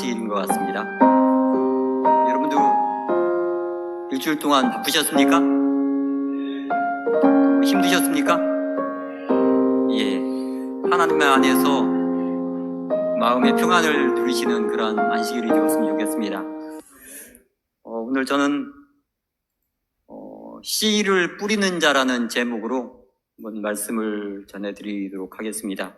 안식일인 것 같습니다. 여러분도 일주일 동안 바쁘셨습니까? 힘드셨습니까? 예, 하나님 안에서 마음의 평안을 누리시는 그런 안식일이 되었으면 좋겠습니다. 오늘 저는 씨를 뿌리는 자라는 제목으로 한번 말씀을 전해드리도록 하겠습니다.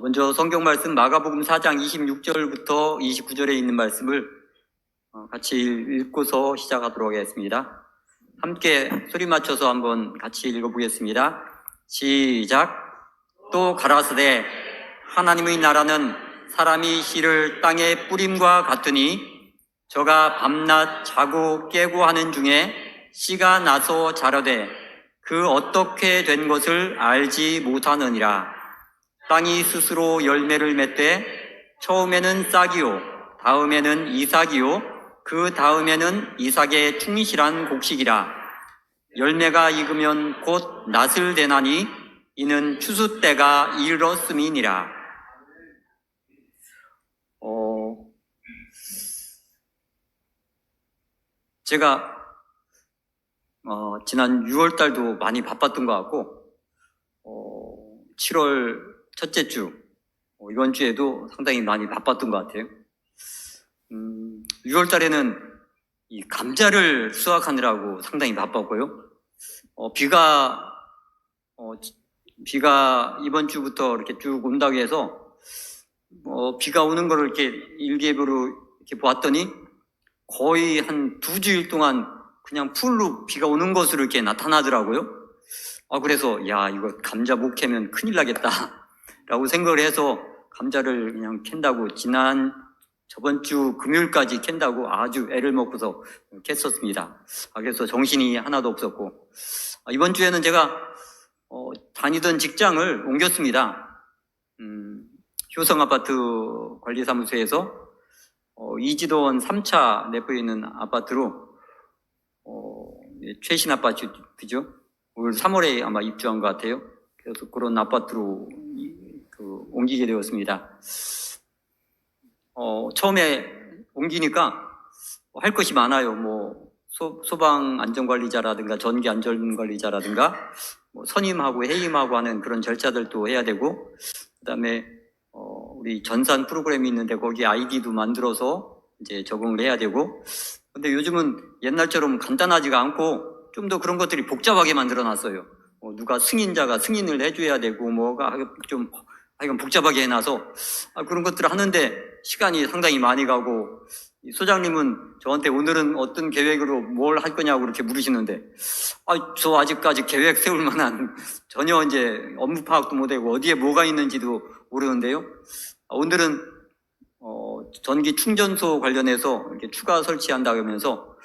먼저 성경 말씀 마가복음 4장 26절부터 29절에 있는 말씀을 같이 읽고서 시작하도록 하겠습니다. 함께 소리 맞춰서 한번 같이 읽어보겠습니다. 시작. 또 가라사대 하나님의 나라는 사람이 씨를 땅에 뿌림과 같으니 저가 밤낮 자고 깨고 하는 중에 씨가 나서 자라되 그 어떻게 된 것을 알지 못하느니라. 땅이 스스로 열매를 맺되 처음에는 싹이요 다음에는 이삭이요 그 다음에는 이삭의 충실한 곡식이라. 열매가 익으면 곧 낫을 대나니 이는 추수 때가 이르렀음이니라. 제가 지난 6월 달도 많이 바빴던 것 같고 7월 첫째 주 이번 주에도 상당히 많이 바빴던 것 같아요. 6월 달에는 이 감자를 수확하느라고 상당히 바빴고요. 비가 이번 주부터 이렇게 쭉 온다고 해서 비가 오는 거를 이렇게 일기예보로 이렇게 보았더니 거의 한 2주일 동안 그냥 풀로 비가 오는 것으로 이렇게 나타나더라고요. 그래서 야, 이거 감자 못 캐면 큰일 나겠다 라고 생각을 해서 감자를 그냥 캔다고 저번 주 금요일까지 캔다고 아주 애를 먹고서 캤었습니다. 그래서 정신이 하나도 없었고, 이번 주에는 제가 다니던 직장을 옮겼습니다. 효성아파트 관리사무소에서 이지도원 3차 내부에 있는 아파트로 최신 아파트죠. 올 3월에 아마 입주한 것 같아요. 그래서 그런 아파트로 옮기게 되었습니다. 처음에 옮기니까 할 것이 많아요. 뭐 소방 안전관리자라든가 전기 안전관리자라든가 선임하고 해임하고 하는 그런 절차들도 해야 되고, 그다음에 우리 전산 프로그램이 있는데 거기 아이디도 만들어서 이제 적응을 해야 되고, 근데 요즘은 옛날처럼 간단하지가 않고 좀 더 그런 것들이 복잡하게 만들어 놨어요. 누가 승인자가 승인을 해줘야 되고 뭐가 좀 하여간 복잡하게 해놔서 그런 것들을 하는데 시간이 상당히 많이 가고, 소장님은 저한테 오늘은 어떤 계획으로 뭘 할 거냐고 그렇게 물으시는데 저 아직까지 계획 세울 만한 전혀 이제 업무 파악도 못하고 어디에 뭐가 있는지도 모르는데요. 오늘은 전기 충전소 관련해서 이렇게 추가 설치한다고 하면서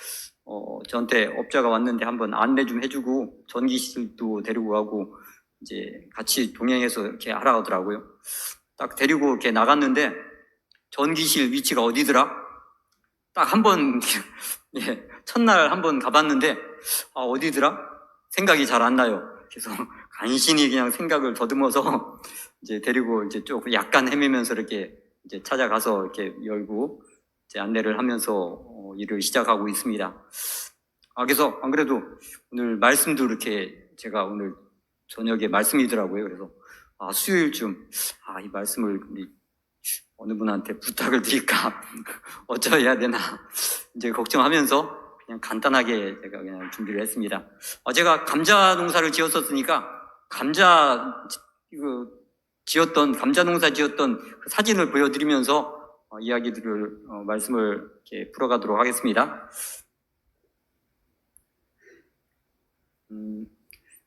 저한테 업자가 왔는데 한번 안내 좀 해주고 전기실도 데리고 가고 이제 같이 동행해서 이렇게 알아가더라고요. 딱 데리고 이렇게 나갔는데 전기실 위치가 어디더라? 딱 한 번, 예, 첫날 한 번 가봤는데 어디더라? 생각이 잘 안 나요. 그래서 간신히 그냥 생각을 더듬어서 이제 데리고 이제 조금 약간 헤매면서 이렇게 이제 찾아가서 이렇게 열고 이제 안내를 하면서 일을 시작하고 있습니다. 그래서 안 그래도 오늘 말씀도 이렇게 제가 오늘 저녁에 말씀이더라고요. 그래서 수요일쯤 이 말씀을 어느 분한테 부탁을 드릴까 어쩌야 되나 이제 걱정하면서 그냥 간단하게 제가 그냥 준비를 했습니다. 제가 감자 농사를 지었었으니까 감자 농사 지었던 그 사진을 보여드리면서 이야기들을 말씀을 이렇게 풀어가도록 하겠습니다.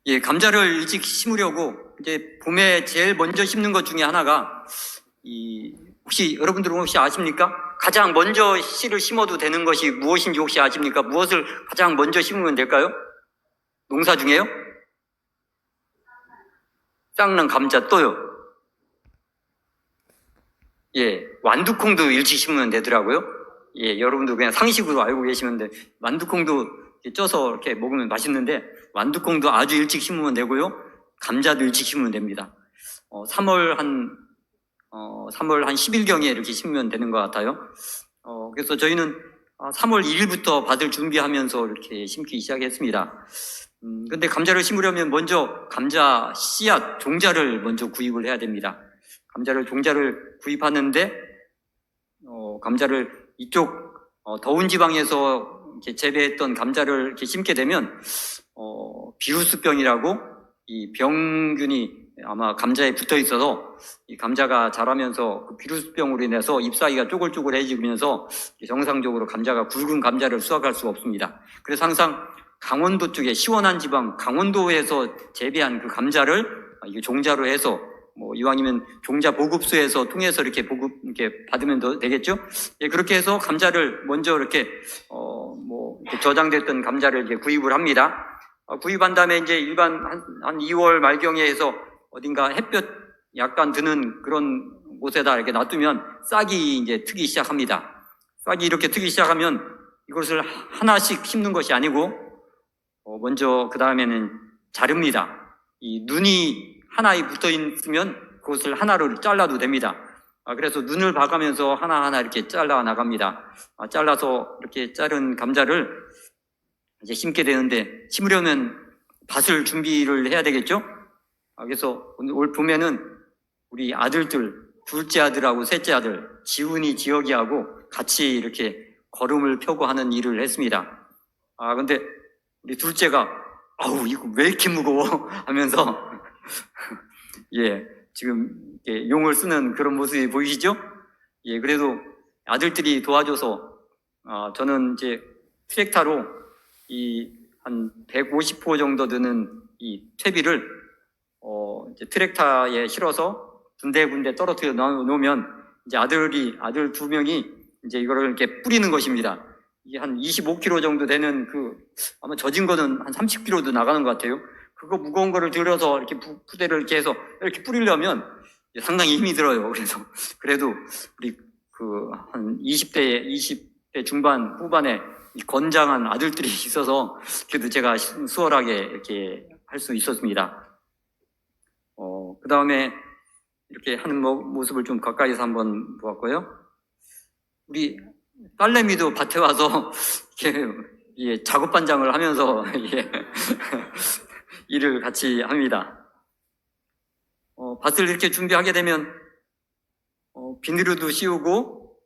예, 감자를 일찍 심으려고 이제 봄에 제일 먼저 심는 것 중에 하나가 혹시 여러분들은 혹시 아십니까? 가장 먼저 씨를 심어도 되는 것이 무엇인지 혹시 아십니까? 무엇을 가장 먼저 심으면 될까요? 농사 중에요? 쌍랑 감자 또요? 예, 완두콩도 일찍 심으면 되더라고요. 예, 여러분도 그냥 상식으로 알고 계시면 돼. 완두콩도 쪄서 이렇게 먹으면 맛있는데 완두콩도 아주 일찍 심으면 되고요. 감자도 일찍 심으면 됩니다. 3월 한 3월 한 10일경에 이렇게 심으면 되는 것 같아요. 그래서 저희는 3월 1일부터 밭을 준비하면서 이렇게 심기 시작했습니다. 근데 감자를 심으려면 먼저 감자 씨앗, 종자를 먼저 구입을 해야 됩니다. 종자를 구입하는데, 감자를 이쪽, 더운 지방에서 이렇게 재배했던 감자를 이렇게 심게 되면, 비루스병이라고 이 병균이 아마 감자에 붙어 있어서 이 감자가 자라면서 그 비루스병으로 인해서 잎 사이가 쪼글쪼글해지면서 정상적으로 굵은 감자를 수확할 수가 없습니다. 그래서 항상 강원도 쪽에 시원한 지방, 강원도에서 재배한 그 감자를 이게 종자로 해서 이왕이면 종자 보급소에서 통해서 이렇게 받으면 되겠죠? 예, 그렇게 해서 감자를 먼저 이렇게 저장됐던 감자를 이제 구입을 합니다. 구입한 다음에 이제 일반 한 2월 말경에 해서 어딘가 햇볕 약간 드는 그런 곳에다 이렇게 놔두면 싹이 이제 트기 시작합니다. 싹이 이렇게 트기 시작하면 이것을 하나씩 심는 것이 아니고 먼저 그 다음에는 자릅니다. 이 눈이 하나에 붙어 있으면 그것을 하나로 잘라도 됩니다. 그래서 눈을 봐가면서 하나하나 이렇게 잘라 나갑니다. 잘라서 이렇게 자른 감자를 이제 심게 되는데, 심으려면 밭을 준비를 해야 되겠죠? 그래서 올 봄에는 우리 아들들, 둘째 아들하고 셋째 아들, 지훈이, 지혁이하고 같이 이렇게 거름을 펴고 하는 일을 했습니다. 근데 우리 둘째가, 아우, 이거 왜 이렇게 무거워? 하면서, 예, 지금 용을 쓰는 그런 모습이 보이시죠? 예, 그래도 아들들이 도와줘서, 저는 이제 트랙터로 한 150호 정도 드는 이 퇴비를, 이제 트랙터에 실어서 군데군데 떨어뜨려 놓으면, 이제 아들 2명이 이제 이거를 이렇게 뿌리는 것입니다. 이게 한 25kg 정도 되는 아마 젖은 거는 한 30kg도 나가는 것 같아요. 그거 무거운 거를 들어서 이렇게 부대를 이렇게 해서 이렇게 뿌리려면 상당히 힘이 들어요. 그래도 우리 한 20대 중반, 후반에 건장한 아들들이 있어서 그래도 제가 수월하게 이렇게 할 수 있었습니다. 그 다음에 이렇게 하는 모습을 좀 가까이서 한번 보았고요. 우리 딸내미도 밭에 와서 이렇게 작업 반장을 하면서 일을 같이 합니다. 밭을 이렇게 준비하게 되면 비닐도 씌우고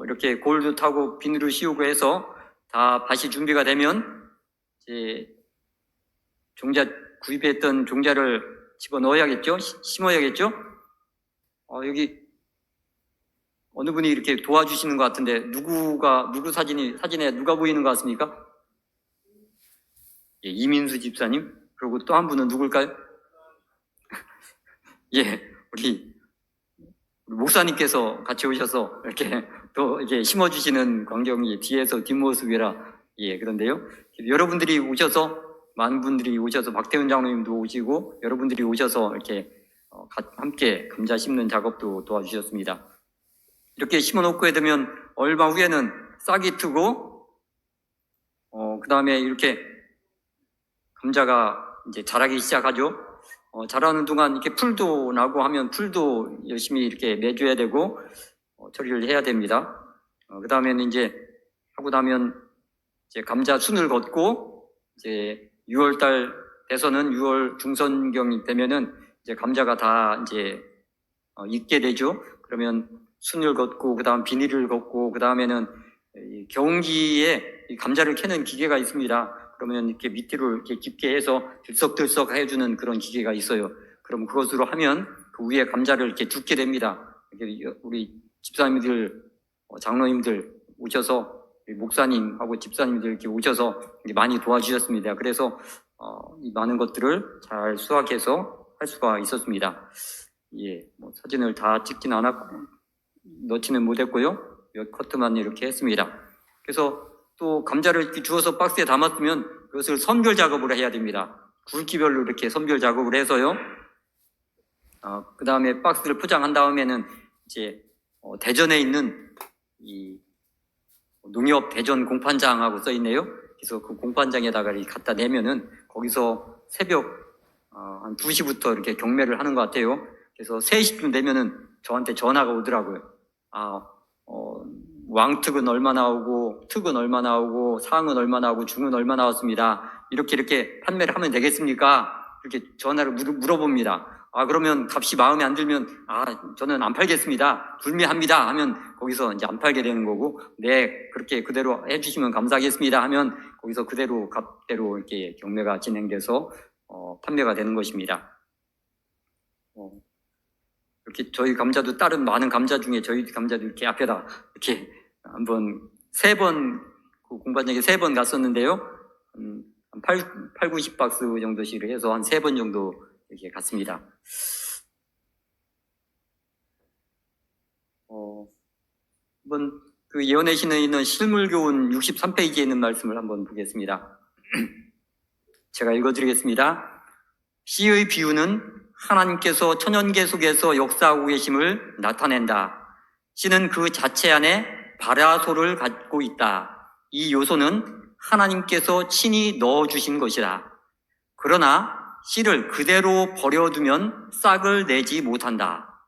이렇게 골도 타고 비닐을 씌우고 해서 다 밭이 준비가 되면 이제 구입했던 종자를 집어넣어야겠죠? 심어야겠죠? 여기 어느 분이 이렇게 도와주시는 것 같은데 누구 사진에 누가 보이는 것 같습니까? 예, 이민수 집사님. 그리고 또 한 분은 누굴까요? 예, 우리 목사님께서 같이 오셔서 이렇게 또 이렇게 심어주시는 광경이 뒤에서 뒷모습이라, 예, 그런데요. 여러분들이 오셔서, 많은 분들이 오셔서, 박태훈 장로님도 오시고 여러분들이 오셔서 이렇게 함께 감자 심는 작업도 도와주셨습니다. 이렇게 심어놓고 되면 얼마 후에는 싹이 트고, 그 다음에 이렇게 감자가 이제 자라기 시작하죠. 자라는 동안 이렇게 풀도 나고 하면 풀도 열심히 이렇게 내줘야 되고, 처리를 해야 됩니다. 그 다음에는 이제 하고 나면 이제 감자 순을 걷고, 이제 6월달 돼서는 6월 중선경이 되면은 이제 감자가 다 이제 익게 되죠. 그러면 순을 걷고, 그 다음 비닐을 걷고, 그 다음에는 경운기에 이 감자를 캐는 기계가 있습니다. 그러면 이렇게 밑으로 이렇게 깊게 해서 들썩들썩 해주는 그런 기계가 있어요. 그럼 그것으로 하면 그 위에 감자를 이렇게 줍게 됩니다. 우리 집사님들, 장로님들 오셔서, 목사님하고 집사님들 이렇게 오셔서 많이 도와주셨습니다. 그래서 이 많은 것들을 잘 수확해서 할 수가 있었습니다. 예, 사진을 다 찍진 않았고 넣지는 못했고요. 몇 커트만 이렇게 했습니다. 그래서 또 감자를 이렇게 주워서 박스에 담았으면 그것을 선별 작업을 해야 됩니다. 굵기별로 이렇게 선별 작업을 해서요. 그 다음에 박스를 포장한 다음에는 이제 대전에 있는 이 농협 대전 공판장하고 써 있네요. 그래서 그 공판장에다가 이렇게 갖다 내면은 거기서 새벽 한 2시부터 이렇게 경매를 하는 것 같아요. 그래서 3시쯤 되면은 저한테 전화가 오더라고요. 왕특은 얼마 나오고, 특은 얼마 나오고, 상은 얼마 나오고, 중은 얼마 나왔습니다. 이렇게 판매를 하면 되겠습니까? 이렇게 전화를 물어봅니다. 그러면 값이 마음에 안 들면, 저는 안 팔겠습니다. 불매합니다. 하면 거기서 이제 안 팔게 되는 거고, 네, 그렇게 그대로 해주시면 감사하겠습니다. 하면 거기서 그대로 값대로 이렇게 경매가 진행돼서, 판매가 되는 것입니다. 이렇게 저희 감자도 다른 많은 감자 중에 저희 감자도 이렇게 앞에다 이렇게 한번 3번, 공반장에 3번 갔었는데요. 한 90박스 정도씩 해서 한 3번 정도 이렇게 갔습니다. 한번 그 예언의 신에 있는 실물교훈 63페이지에 있는 말씀을 한번 보겠습니다. 제가 읽어드리겠습니다. 씨의 비유는 하나님께서 천연계 속에서 역사하고 계심을 나타낸다. 씨는 그 자체 안에 발화소를 갖고 있다. 이 요소는 하나님께서 친히 넣어주신 것이다. 그러나 씨를 그대로 버려두면 싹을 내지 못한다.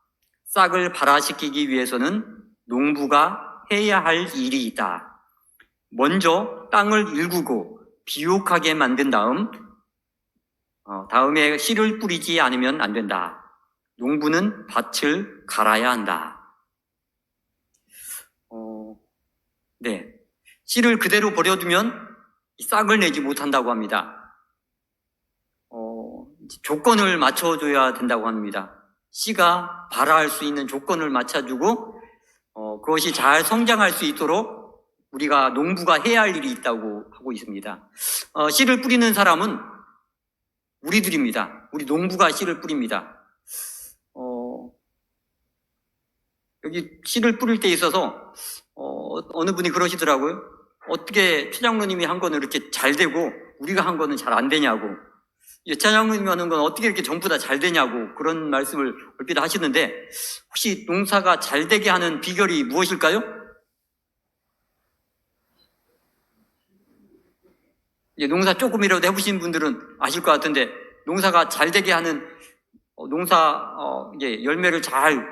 싹을 발화시키기 위해서는 농부가 해야 할 일이 있다. 먼저 땅을 일구고 비옥하게 만든 다음에 씨를 뿌리지 않으면 안 된다. 농부는 밭을 갈아야 한다. 네. 씨를 그대로 버려두면 싹을 내지 못한다고 합니다. 조건을 맞춰줘야 된다고 합니다. 씨가 발화할 수 있는 조건을 맞춰주고, 그것이 잘 성장할 수 있도록 우리가 농부가 해야 할 일이 있다고 하고 있습니다. 씨를 뿌리는 사람은 우리들입니다. 우리 농부가 씨를 뿌립니다. 여기 씨를 뿌릴 때 있어서 어느 분이 그러시더라고요. 어떻게 최장로님이 한 거는 이렇게 잘 되고 우리가 한 거는 잘 안 되냐고. 최장로님이 하는 건 어떻게 이렇게 전부 다 잘 되냐고 그런 말씀을 얼핏 하시는데, 혹시 농사가 잘 되게 하는 비결이 무엇일까요? 농사 조금이라도 해보신 분들은 아실 것 같은데, 농사가 잘 되게 하는 열매를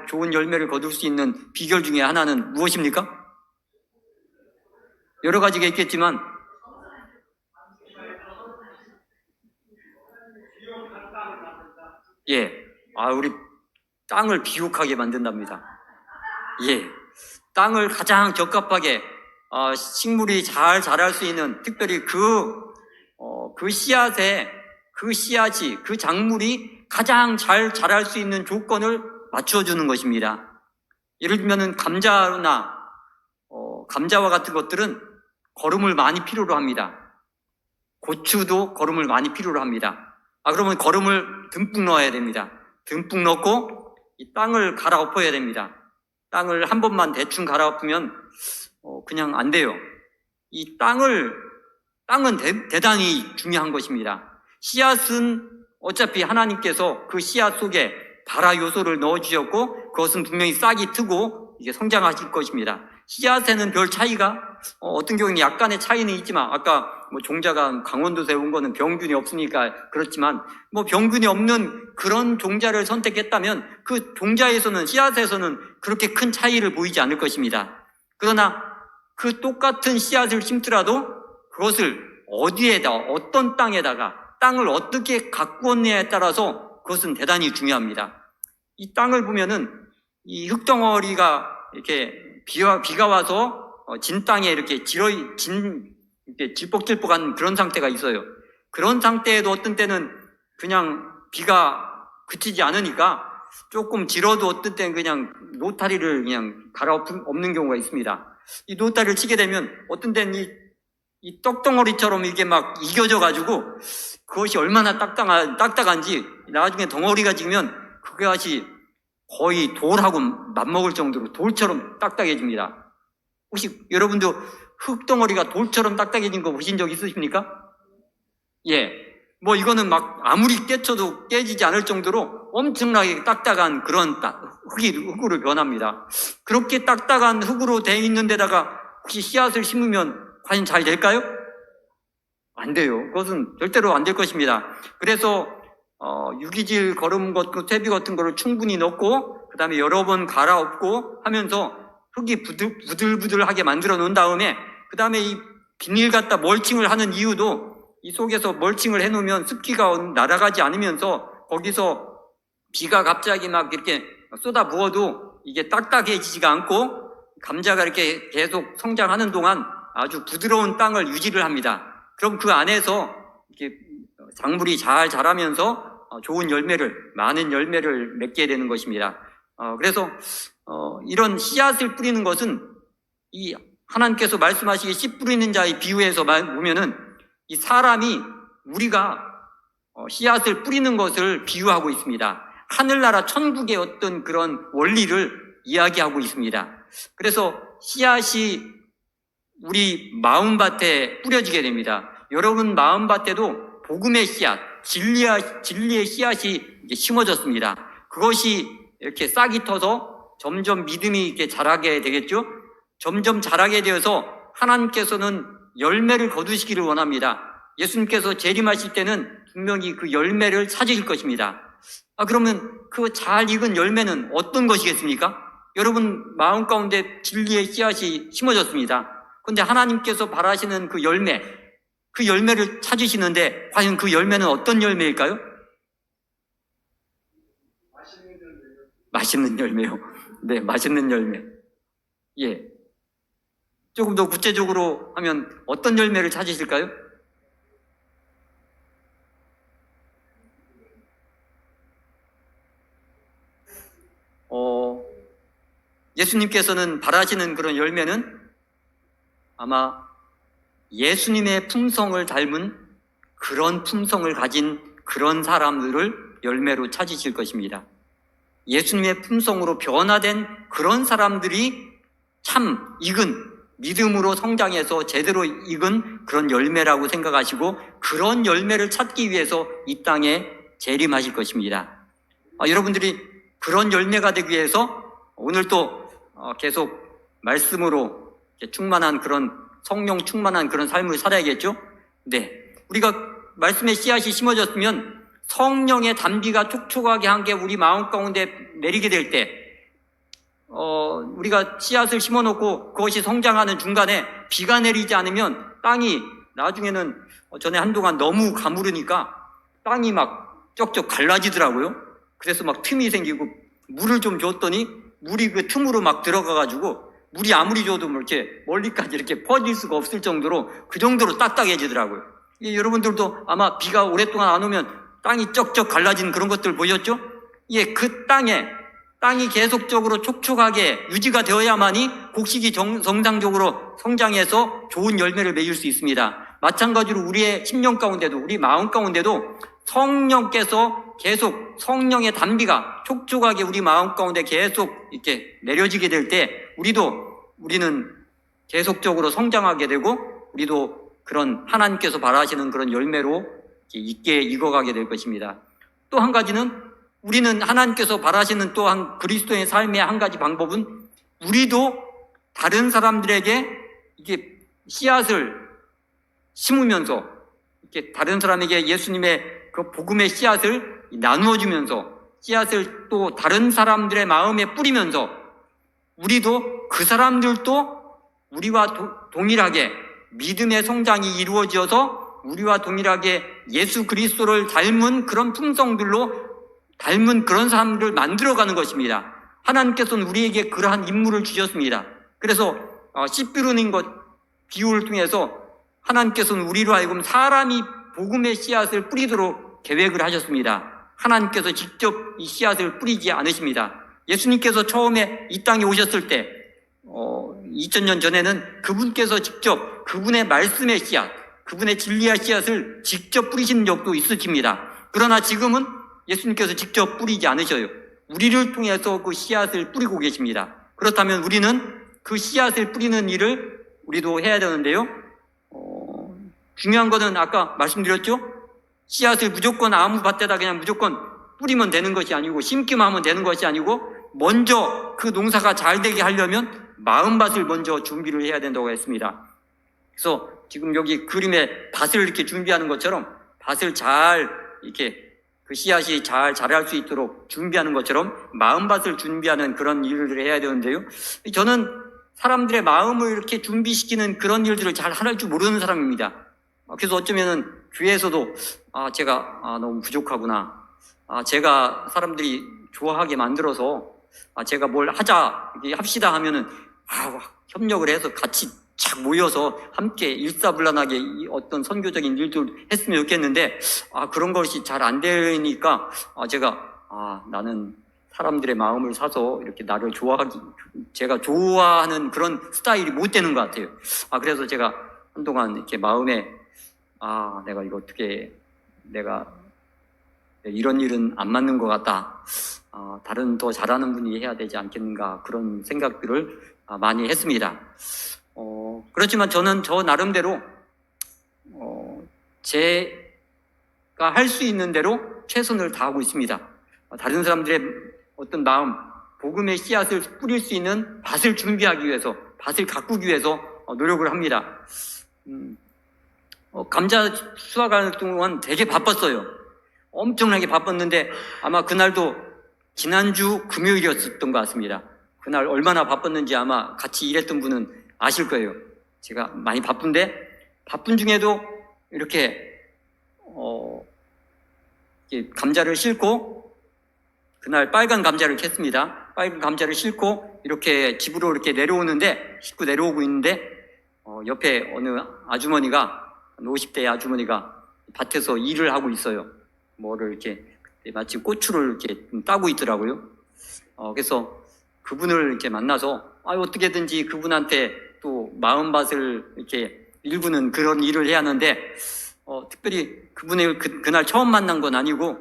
좋은 열매를 거둘 수 있는 비결 중에 하나는 무엇입니까? 여러 가지가 있겠지만, 우리 땅을 비옥하게 만든답니다. 땅을 가장 적합하게, 식물이 잘 자랄 수 있는, 특별히 그 씨앗이, 그 작물이 가장 잘 자랄 수 있는 조건을 맞춰주는 것입니다. 예를 들면은 감자와 같은 것들은 거름을 많이 필요로 합니다. 고추도 거름을 많이 필요로 합니다. 그러면 거름을 듬뿍 넣어야 됩니다. 듬뿍 넣고 이 땅을 갈아엎어야 됩니다. 땅을 한 번만 대충 갈아엎으면 그냥 안 돼요. 이 땅은 대단히 중요한 것입니다. 씨앗은 어차피 하나님께서 그 씨앗 속에 발화 요소를 넣어주셨고, 그것은 분명히 싹이 트고 이게 성장하실 것입니다. 씨앗에는 별 차이가, 어떤 경우는 약간의 차이는 있지만, 아까 종자가 강원도에서 온 거는 병균이 없으니까 그렇지만, 병균이 없는 그런 종자를 선택했다면 그 종자에서는, 씨앗에서는 그렇게 큰 차이를 보이지 않을 것입니다. 그러나 그 똑같은 씨앗을 심더라도 그것을 어디에다, 어떤 땅에다가, 땅을 어떻게 가꾸었느냐에 따라서 그것은 대단히 중요합니다. 이 땅을 보면은 이 흙덩어리가 이렇게 비가 와서 진 땅에 이렇게 질퍽질퍽한 그런 상태가 있어요. 그런 상태에도 어떤 때는 그냥 비가 그치지 않으니까 조금 질어도 어떤 때는 그냥 노타리를 그냥 갈아엎는 경우가 있습니다. 이 노타리를 치게 되면 어떤 때는 이 떡덩어리처럼 이게 막 이겨져 가지고 그것이 얼마나 딱딱한지 나중에 덩어리가 지면 그것이 거의 돌하고 맞먹을 정도로 돌처럼 딱딱해집니다. 혹시 여러분도 흙덩어리가 돌처럼 딱딱해진 거 보신 적 있으십니까? 이거는 막 아무리 깨쳐도 깨지지 않을 정도로 엄청나게 딱딱한 그런 흙으로 변합니다. 그렇게 딱딱한 흙으로 돼 있는 데다가 혹시 씨앗을 심으면 과연 잘 될까요? 안 돼요. 그것은 절대로 안 될 것입니다. 그래서 유기질, 거름 같은 퇴비 같은 거를 충분히 넣고 그 다음에 여러 번 갈아엎고 하면서 흙이 부들부들하게 만들어 놓은 다음에 그 다음에 이 비닐 갖다 멀칭을 하는 이유도 이 속에서 멀칭을 해놓으면 습기가 날아가지 않으면서 거기서 비가 갑자기 막 이렇게 쏟아 부어도 이게 딱딱해지지가 않고 감자가 이렇게 계속 성장하는 동안 아주 부드러운 땅을 유지를 합니다. 그럼 그 안에서 이렇게 작물이 잘 자라면서 좋은 열매를, 많은 열매를 맺게 되는 것입니다. 그래서 이런 씨앗을 뿌리는 것은 이 하나님께서 말씀하시기 씨 뿌리는 자의 비유에서 보면은 이 사람이 우리가 씨앗을 뿌리는 것을 비유하고 있습니다. 하늘나라 천국의 어떤 그런 원리를 이야기하고 있습니다. 그래서 씨앗이 우리 마음밭에 뿌려지게 됩니다. 여러분 마음밭에도 복음의 씨앗, 진리의 씨앗이 심어졌습니다. 그것이 이렇게 싹이 터서 점점 믿음이 이렇게 자라게 되겠죠? 점점 자라게 되어서 하나님께서는 열매를 거두시기를 원합니다. 예수님께서 재림하실 때는 분명히 그 열매를 찾으실 것입니다. 그러면 그 잘 익은 열매는 어떤 것이겠습니까? 여러분 마음 가운데 진리의 씨앗이 심어졌습니다. 그런데 하나님께서 바라시는 그 열매를 찾으시는데 과연 그 열매는 어떤 열매일까요? 맛있는 열매요. 네, 맛있는 열매. 예. 조금 더 구체적으로 하면 어떤 열매를 찾으실까요? 예수님께서는 바라시는 그런 열매는 아마 예수님의 품성을 닮은 그런 품성을 가진 그런 사람들을 열매로 찾으실 것입니다. 예수님의 품성으로 변화된 그런 사람들이 참 익은 믿음으로 성장해서 제대로 익은 그런 열매라고 생각하시고 그런 열매를 찾기 위해서 이 땅에 재림하실 것입니다. 여러분들이 그런 열매가 되기 위해서 오늘 또 계속 말씀으로 충만한 그런 성령 충만한 그런 삶을 살아야겠죠? 네. 우리가 말씀의 씨앗이 심어졌으면 성령의 단비가 촉촉하게 한 게 우리 마음 가운데 내리게 될 때, 우리가 씨앗을 심어놓고 그것이 성장하는 중간에 비가 내리지 않으면 땅이 나중에는 전에 한동안 너무 가무르니까 땅이 막 쩍쩍 갈라지더라고요. 그래서 막 틈이 생기고 물을 좀 줬더니 물이 그 틈으로 막 들어가가지고 물이 아무리 줘도 이렇게 멀리까지 이렇게 퍼질 수가 없을 정도로 그 정도로 딱딱해지더라고요. 여러분들도 아마 비가 오랫동안 안 오면 땅이 쩍쩍 갈라진 그런 것들 보셨죠? 그 땅이 계속적으로 촉촉하게 유지가 되어야만이 곡식이 정상적으로 성장해서 좋은 열매를 맺을 수 있습니다. 마찬가지로 우리의 심령 가운데도 우리 마음 가운데도 성령께서 계속 성령의 단비가 촉촉하게 우리 마음 가운데 계속 이렇게 내려지게 될 때 우리는 계속적으로 성장하게 되고 우리도 그런 하나님께서 바라시는 그런 열매로 있게 익어가게 될 것입니다. 또 한 가지는 우리는 하나님께서 바라시는 또한 그리스도의 삶의 한 가지 방법은 우리도 다른 사람들에게 이게 씨앗을 심으면서 이렇게 다른 사람에게 예수님의 그 복음의 씨앗을 나누어 주면서 씨앗을 또 다른 사람들의 마음에 뿌리면서 우리도 그 사람들도 우리와 동일하게 믿음의 성장이 이루어져서 우리와 동일하게 예수 그리스도를 닮은 그런 품성들로 닮은 그런 사람들을 만들어가는 것입니다. 하나님께서는 우리에게 그러한 임무를 주셨습니다. 그래서 씨 뿌리는 것 비유를 통해서 하나님께서는 우리로 하여금 사람이 복음의 씨앗을 뿌리도록 계획을 하셨습니다. 하나님께서 직접 이 씨앗을 뿌리지 않으십니다. 예수님께서 처음에 이 땅에 오셨을 때 2000년 전에는 그분께서 직접 그분의 말씀의 씨앗, 그분의 진리의 씨앗을 직접 뿌리시는 적도 있으십니다. 그러나 지금은 예수님께서 직접 뿌리지 않으셔요. 우리를 통해서 그 씨앗을 뿌리고 계십니다. 그렇다면 우리는 그 씨앗을 뿌리는 일을 우리도 해야 되는데요. 중요한 것은 아까 말씀드렸죠? 씨앗을 무조건 아무 밭에다 그냥 무조건 뿌리면 되는 것이 아니고 심기만 하면 되는 것이 아니고 먼저 그 농사가 잘 되게 하려면 마음밭을 먼저 준비를 해야 된다고 했습니다. 그래서 지금 여기 그림에 밭을 이렇게 준비하는 것처럼 밭을 잘 이렇게 그 씨앗이 잘 자랄 수 있도록 준비하는 것처럼 마음밭을 준비하는 그런 일을 해야 되는데요. 저는 사람들의 마음을 이렇게 준비시키는 그런 일들을 잘 할 줄 모르는 사람입니다. 그래서 어쩌면은 교회에서도 제가 너무 부족하구나. 제가 사람들이 좋아하게 만들어서 제가 뭘 하자, 합시다 하면은 협력을 해서 같이 착 모여서 함께 일사불란하게 어떤 선교적인 일들 했으면 좋겠는데 그런 것이 잘 안 되니까 제가 나는 사람들의 마음을 사서 이렇게 나를 제가 좋아하는 그런 스타일이 못 되는 것 같아요. 그래서 제가 한동안 이렇게 마음에 내가 이거 어떻게 내가 이런 일은 안 맞는 것 같다. 다른 더 잘하는 분이 해야 되지 않겠는가 그런 생각들을 많이 했습니다. 그렇지만 저는 저 나름대로 제가 할 수 있는 대로 최선을 다하고 있습니다. 다른 사람들의 어떤 마음, 복음의 씨앗을 뿌릴 수 있는 밭을 준비하기 위해서, 밭을 가꾸기 위해서 노력을 합니다. 감자 수확하는 동안 되게 바빴어요. 엄청나게 바빴는데 아마 그날도 지난주 금요일이었던 것 같습니다. 그날 얼마나 바빴는지 아마 같이 일했던 분은 아실 거예요. 제가 많이 바쁜데 바쁜 중에도 이렇게 감자를 싣고 그날 빨간 감자를 캤습니다. 빨간 감자를 싣고 이렇게 집으로 이렇게 싣고 내려오고 있는데 옆에 어느 아주머니가 50대 아주머니가 밭에서 일을 하고 있어요. 뭐를 이렇게 마치 고추를 이렇게 따고 있더라고요. 그래서 그분을 이렇게 만나서 어떻게든지 그분한테 또 마음밭을 이렇게 일구는 그런 일을 해야 하는데 특별히 그분의 그날 처음 만난 건 아니고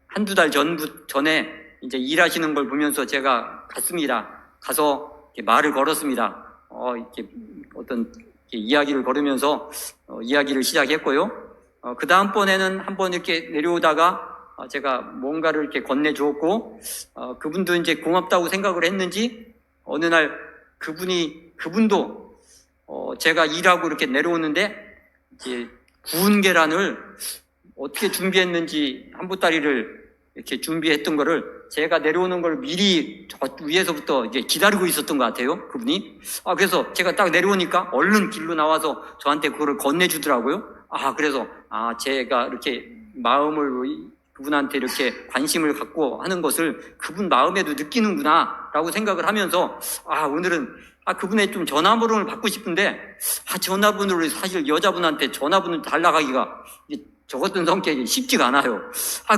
한두 달 전에 이제 일하시는 걸 보면서 제가 갔습니다. 가서 이렇게 말을 걸었습니다. 이렇게 어떤 이렇게 이야기를 걸으면서 이야기를 시작했고요. 그 다음번에는 한번 이렇게 내려오다가 제가 뭔가를 이렇게 건네주었고 그분도 이제 고맙다고 생각을 했는지 어느 날 그분도 제가 일하고 이렇게 내려오는데 이제 구운 계란을 어떻게 준비했는지 한 보따리를 이렇게 준비했던 거를 제가 내려오는 걸 미리 저 위에서부터 이제 기다리고 있었던 것 같아요, 그분이. 그래서 제가 딱 내려오니까 얼른 길로 나와서 저한테 그거를 건네주더라고요. 그래서 제가 이렇게 마음을 그분한테 이렇게 관심을 갖고 하는 것을 그분 마음에도 느끼는구나 라고 생각을 하면서 오늘은 그분의 좀 전화번호를 받고 싶은데 전화번호를 사실 여자분한테 전화번호 달라가기가 저 같은 성격이 쉽지가 않아요.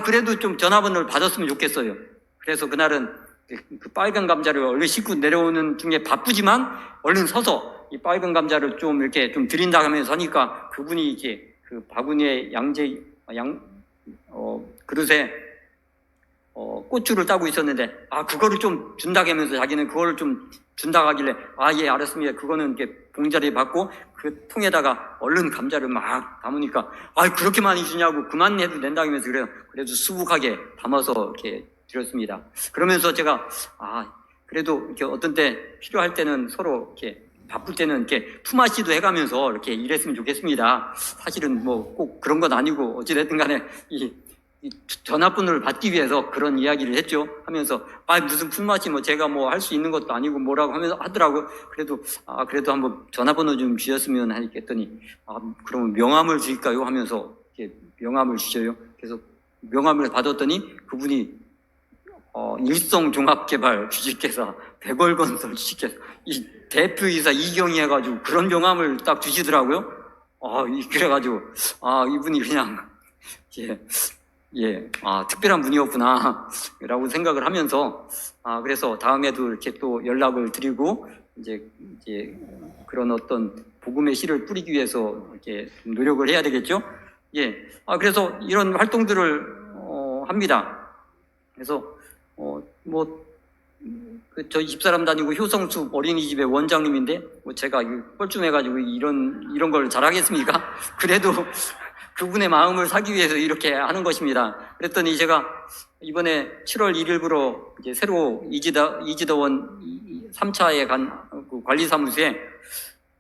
그래도 좀 전화번호를 받았으면 좋겠어요. 그래서 그날은 그 빨간 감자를 얼른 싣고 내려오는 중에 바쁘지만 얼른 서서 이 빨간 감자를 좀 이렇게 좀 드린다 하면서 하니까 그분이 이제 그 바구니에 그릇에 고추를 따고 있었는데 그거를 좀 준다고 하면서 자기는 그거를 좀 준다고 하길래 예 알았습니다. 그거는 이렇게 봉자리에 받고 그 통에다가 얼른 감자를 막 담으니까 그렇게 많이 주냐고 그만 해도 된다고 하면서 그래도 수북하게 담아서 이렇게 드렸습니다. 그러면서 제가 그래도 이렇게 어떤 때 필요할 때는 서로 이렇게 바쁠 때는 이렇게 품앗이도 해가면서 이렇게 일했으면 좋겠습니다. 사실은 뭐 꼭 그런 건 아니고 어찌됐든 간에 이 전화번호를 받기 위해서 그런 이야기를 했죠. 하면서 무슨 품앗이 제가 뭐 할 수 있는 것도 아니고 뭐라고 하면서 하더라고. 그래도 한번 전화번호 좀 주셨으면 했더니 그러면 명함을 드릴까요? 하면서 이렇게 명함을 주셔요. 그래서 명함을 받았더니 그분이 일성종합개발 주식회사 백월건설 주식회사 이 대표이사 이경희 해가지고 그런 명함을 딱 주시더라고요. 그래가지고 이분이 그냥 특별한 분이었구나 라고 생각을 하면서 그래서 다음에도 이렇게 또 연락을 드리고 이제 그런 어떤 복음의 씨를 뿌리기 위해서 이렇게 좀 노력을 해야 되겠죠. 그래서 이런 활동들을 합니다. 그래서 저희 집사람 다니고 효성숲 어린이집의 원장님인데 제가 뻘쭘해가지고 이런 걸 잘하겠습니까? 그래도 그분의 마음을 사기 위해서 이렇게 하는 것입니다. 그랬더니 제가 이번에 7월 1일부로 이제 새로 이지더원 3차에 간 그 관리사무소에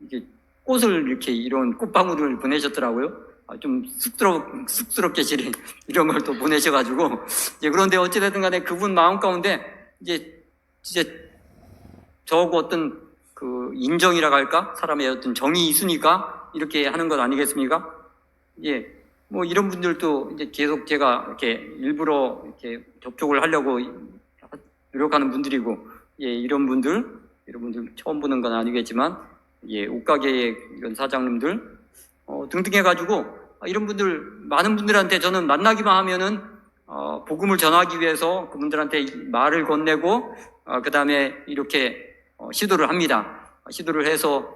이렇게 꽃을 이런 꽃방울을 보내셨더라고요. 좀 쑥스럽게 이런 걸 또 보내셔가지고, 이제 그런데 어찌됐든 간에 그분 마음 가운데 이제 저거 어떤 그 인정이라고 할까? 사람의 어떤 정이 있으니까 이렇게 하는 것 아니겠습니까? 예. 뭐 이런 분들도 이제 계속 제가 이렇게 일부러 이렇게 접촉을 하려고 노력하는 분들이고, 예, 이런 분들 처음 보는 건 아니겠지만, 예, 옷가게의 이런 사장님들, 등등 해가지고, 이런 분들, 많은 분들한테 저는 만나기만 하면은, 복음을 전하기 위해서 그분들한테 말을 건네고, 그 다음에 이렇게, 시도를 합니다. 시도를 해서,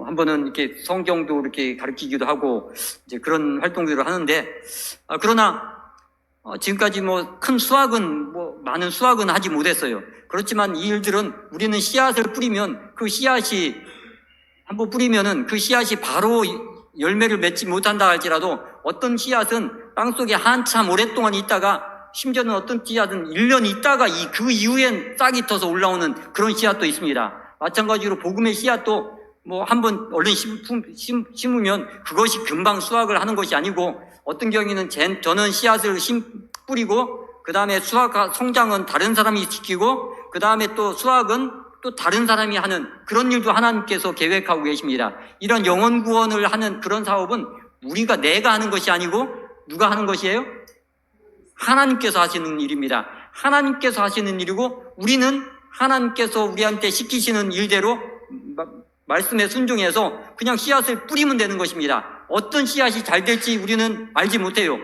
한 번은 이렇게 성경도 이렇게 가르치기도 하고, 이제 그런 활동들을 하는데, 그러나, 지금까지 큰 수확은, 많은 수확은 하지 못했어요. 그렇지만 이 일들은 우리는 씨앗을 뿌리면 그 씨앗이, 한번 뿌리면은 그 씨앗이 바로 열매를 맺지 못한다 할지라도 어떤 씨앗은 땅속에 한참 오랫동안 있다가 심지어는 어떤 씨앗은 1년 있다가 그 이후엔 싹이 터서 올라오는 그런 씨앗도 있습니다. 마찬가지로 복음의 씨앗도 한번 얼른 심으면 그것이 금방 수확을 하는 것이 아니고 어떤 경우에는 저는 씨앗을 뿌리고 그 다음에 성장은 다른 사람이 지키고 그 다음에 또 수확은 또 다른 사람이 하는 그런 일도 하나님께서 계획하고 계십니다. 이런 영혼 구원을 하는 그런 사업은 내가 하는 것이 아니고 누가 하는 것이에요? 하나님께서 하시는 일입니다. 하나님께서 하시는 일이고 우리는 하나님께서 우리한테 시키시는 일대로 말씀에 순종해서 그냥 씨앗을 뿌리면 되는 것입니다. 어떤 씨앗이 잘 될지 우리는 알지 못해요.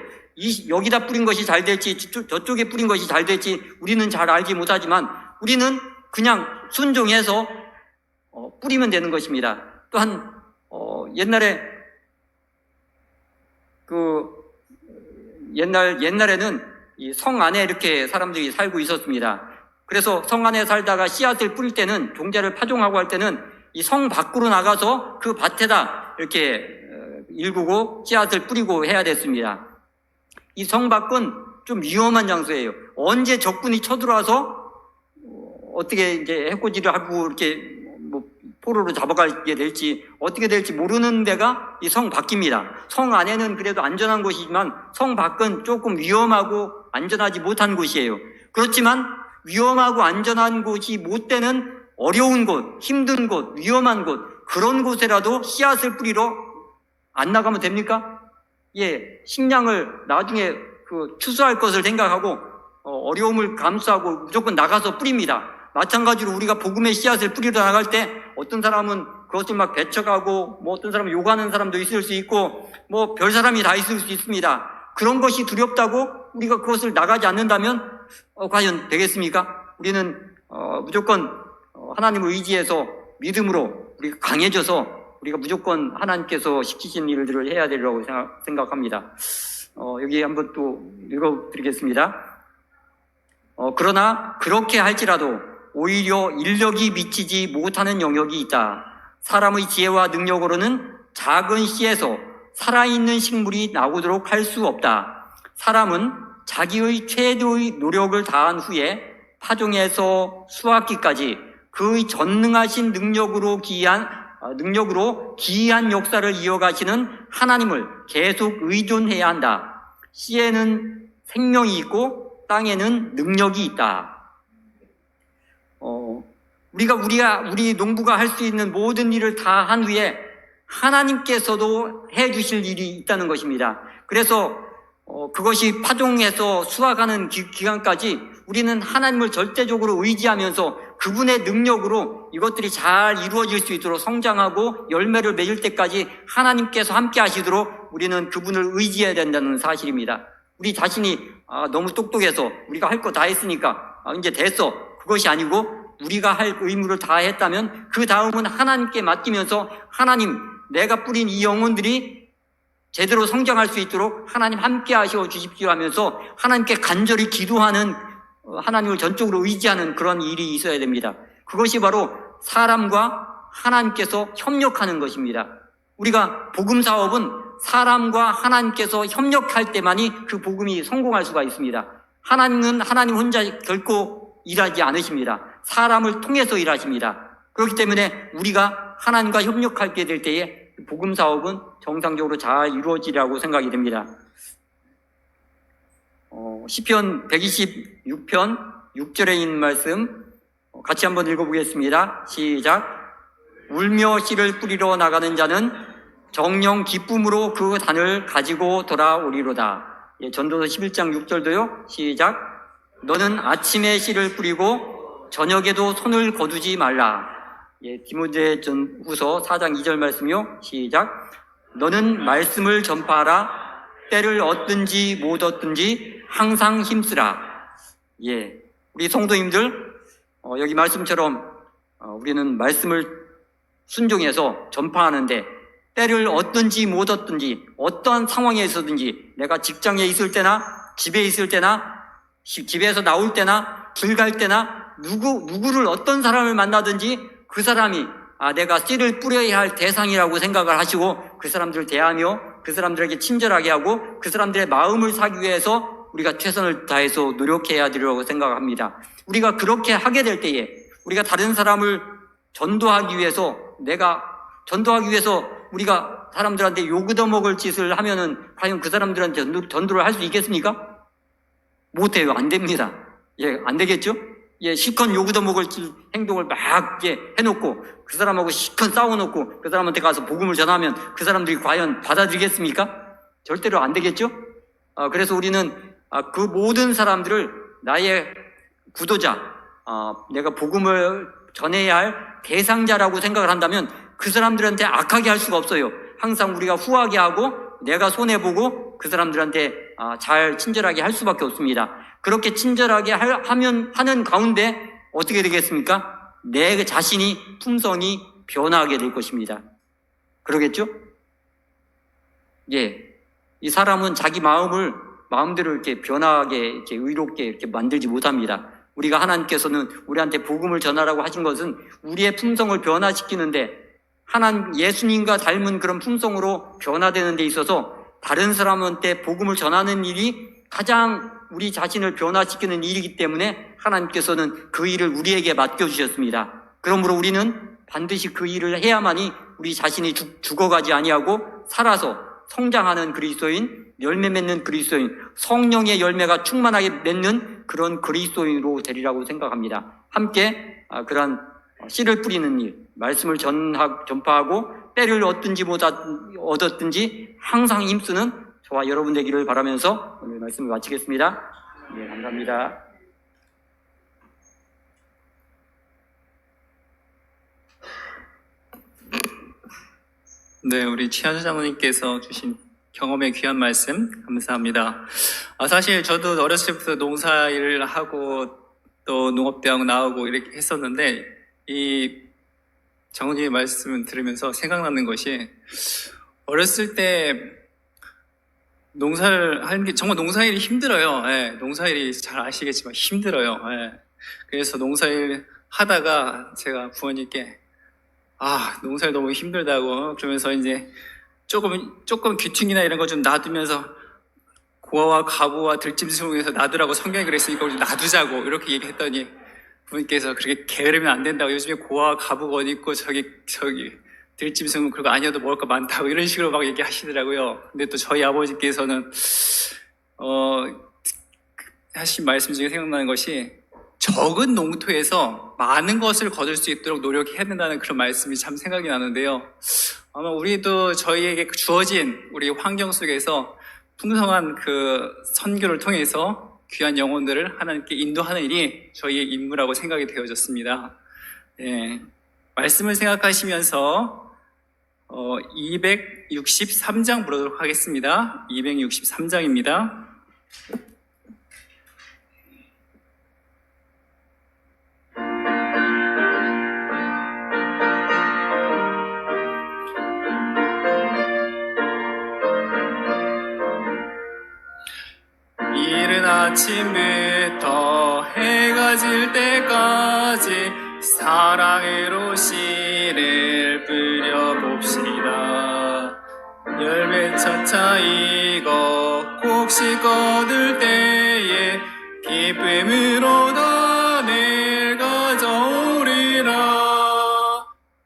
여기다 뿌린 것이 잘 될지 저쪽에 뿌린 것이 잘 될지 우리는 잘 알지 못하지만 우리는 그냥 순종해서 뿌리면 되는 것입니다. 또한 옛날에 옛날에는 이 성 안에 이렇게 사람들이 살고 있었습니다. 그래서 성 안에 살다가 씨앗을 뿌릴 때는 종자를 파종하고 할 때는 이 성 밖으로 나가서 그 밭에다 이렇게 일구고 씨앗을 뿌리고 해야 됐습니다. 이 성 밖은 좀 위험한 장소예요. 언제 적군이 쳐들어와서 어떻게 이제 해코지를 하고 이렇게 포로로 잡아가게 될지 어떻게 될지 모르는 데가 이 성 밖입니다. 성 안에는 그래도 안전한 곳이지만 성 밖은 조금 위험하고 안전하지 못한 곳이에요. 그렇지만 위험하고 안전한 곳이 못 되는 어려운 곳, 힘든 곳, 위험한 곳 그런 곳에라도 씨앗을 뿌리러 안 나가면 됩니까? 예, 식량을 나중에 추수할 것을 생각하고 어려움을 감수하고 무조건 나가서 뿌립니다. 마찬가지로 우리가 복음의 씨앗을 뿌리러 나갈 때 어떤 사람은 그것을 막 배척하고 어떤 사람은 욕하는 사람도 있을 수 있고 별 사람이 다 있을 수 있습니다. 그런 것이 두렵다고 우리가 그것을 나가지 않는다면 과연 되겠습니까? 우리는 무조건 하나님을 의지해서 믿음으로 우리가 강해져서 우리가 무조건 하나님께서 시키신 일들을 해야 되리라고 생각합니다. 여기 한번 또 읽어드리겠습니다. 그러나 그렇게 할지라도 오히려 인력이 미치지 못하는 영역이 있다. 사람의 지혜와 능력으로는 작은 씨에서 살아있는 식물이 나오도록 할 수 없다. 사람은 자기의 최대의 노력을 다한 후에 파종에서 수확기까지 그의 전능하신 능력으로 기이한 역사를 이어가시는 하나님을 계속 의존해야 한다. 씨에는 생명이 있고 땅에는 능력이 있다. 우리 농부가 할 수 있는 모든 일을 다 한 후에 하나님께서도 해 주실 일이 있다는 것입니다. 그래서 그것이 파종해서 수확하는 기간까지 우리는 하나님을 절대적으로 의지하면서 그분의 능력으로 이것들이 잘 이루어질 수 있도록 성장하고 열매를 맺을 때까지 하나님께서 함께 하시도록 우리는 그분을 의지해야 된다는 사실입니다. 우리 자신이 너무 똑똑해서 우리가 할 거 다 했으니까 이제 됐어. 그것이 아니고 우리가 할 의무를 다 했다면 그 다음은 하나님께 맡기면서 하나님 내가 뿌린 이 영혼들이 제대로 성장할 수 있도록 하나님 함께 하셔 주십시오 하면서 하나님께 간절히 기도하는 하나님을 전적으로 의지하는 그런 일이 있어야 됩니다. 그것이 바로 사람과 하나님께서 협력하는 것입니다. 우리가 복음 사업은 사람과 하나님께서 협력할 때만이 그 복음이 성공할 수가 있습니다. 하나님은 하나님 혼자 결코 일하지 않으십니다. 사람을 통해서 일하십니다. 그렇기 때문에 우리가 하나님과 협력하게 될 때에 복음 사업은 정상적으로 잘 이루어지리라고 생각이 됩니다. 시편 126편 6절에 있는 말씀 같이 한번 읽어보겠습니다. 시작. 울며 씨를 뿌리러 나가는 자는 정령 기쁨으로 그 단을 가지고 돌아오리로다. 전도서 11장 6절도요. 시작. 너는 아침에 씨를 뿌리고 저녁에도 손을 거두지 말라. 디모데전후서 4장 2절 말씀이요. 시작. 너는 말씀을 전파하라. 때를 얻든지 못 얻든지 항상 힘쓰라. 우리 성도님들 여기 말씀처럼 우리는 말씀을 순종해서 전파하는데 때를 얻든지 못 얻든지 어떠한 상황에 있었든지 내가 직장에 있을 때나 집에 있을 때나 집에서 나올 때나 길 갈 때나 누구를 어떤 사람을 만나든지 그 사람이 내가 씨를 뿌려야 할 대상이라고 생각을 하시고 그 사람들을 대하며 그 사람들에게 친절하게 하고 그 사람들의 마음을 사기 위해서 우리가 최선을 다해서 노력해야 되리라고 생각합니다. 우리가 그렇게 하게 될 때에 우리가 다른 사람을 전도하기 위해서 우리가 사람들한테 욕 얻어먹을 짓을 하면은 과연 그 사람들한테 전도를 할 수 있겠습니까? 못해요. 안 됩니다. 안 되겠죠? 실컷 욕 얻어먹을 행동을 막 해놓고 그 사람하고 실컷 싸워놓고 그 사람한테 가서 복음을 전하면 그 사람들이 과연 받아들이겠습니까? 절대로 안 되겠죠? 그래서 우리는 그 모든 사람들을 나의 구도자, 내가 복음을 전해야 할 대상자라고 생각을 한다면 그 사람들한테 악하게 할 수가 없어요. 항상 우리가 후하게 하고 내가 손해보고 그 사람들한테 잘 친절하게 할 수밖에 없습니다. 그렇게 친절하게 하는 가운데 어떻게 되겠습니까? 내 자신이 품성이 변화하게 될 것입니다. 그러겠죠? 이 사람은 자기 마음대로 이렇게 변화하게, 이렇게 의롭게 이렇게 만들지 못합니다. 우리가 하나님께서는 우리한테 복음을 전하라고 하신 것은 우리의 품성을 변화시키는데 예수님과 닮은 그런 품성으로 변화되는 데 있어서 다른 사람한테 복음을 전하는 일이 가장 우리 자신을 변화시키는 일이기 때문에 하나님께서는 그 일을 우리에게 맡겨주셨습니다. 그러므로 우리는 반드시 그 일을 해야만이 우리 자신이 죽어가지 아니하고 살아서 성장하는 그리스도인, 열매 맺는 그리스도인, 성령의 열매가 충만하게 맺는 그런 그리스도인으로 되리라고 생각합니다. 함께 그러한 씨를 뿌리는 일, 말씀을 전파하고 때를 얻든지 못 얻었든지 항상 힘쓰는 저와 여러분 되기를 바라면서 오늘 말씀을 마치겠습니다. 감사합니다. 네, 우리 최현수 장로님께서 주신 경험의 귀한 말씀 감사합니다. 사실 저도 어렸을 때부터 농사일을 하고 또 농업대학 나오고 이렇게 했었는데 이 장로님의 말씀을 들으면서 생각나는 것이 어렸을 때 농사를 하는 게 정말 농사일이 힘들어요. 농사일이 잘 아시겠지만 힘들어요. 그래서 농사일 하다가 제가 부모님께 농사일 너무 힘들다고 그러면서 이제 조금 귀퉁이나 이런 거 좀 놔두면서 고아와 가부와 들짐승에서 놔두라고 성경이 그랬으니까 우리 놔두자고 이렇게 얘기했더니 부모님께서 그렇게 게으르면 안 된다고 요즘에 고아와 가부가 어디 있고 저기 들짐승은 그거 아니어도 먹을 거 많다고 이런 식으로 막 얘기하시더라고요. 근데 또 저희 아버지께서는 하신 말씀 중에 생각나는 것이 적은 농토에서 많은 것을 거둘 수 있도록 노력해야 된다는 그런 말씀이 참 생각이 나는데요. 아마 우리도 저희에게 주어진 우리 환경 속에서 풍성한 그 선교를 통해서 귀한 영혼들을 하나님께 인도하는 일이 저희의 임무라고 생각이 되어졌습니다. 말씀을 생각하시면서 263장 부르도록 하겠습니다. 263장입니다. 이른 아침부터 해가 질 때까지 사랑으로 씨를 뿌려봅시다. 열매 차차 익어 곡식 거둘 때에 기쁨으로 단을 가져오리라.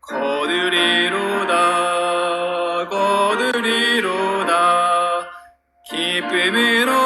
거두리로다. 기쁨으로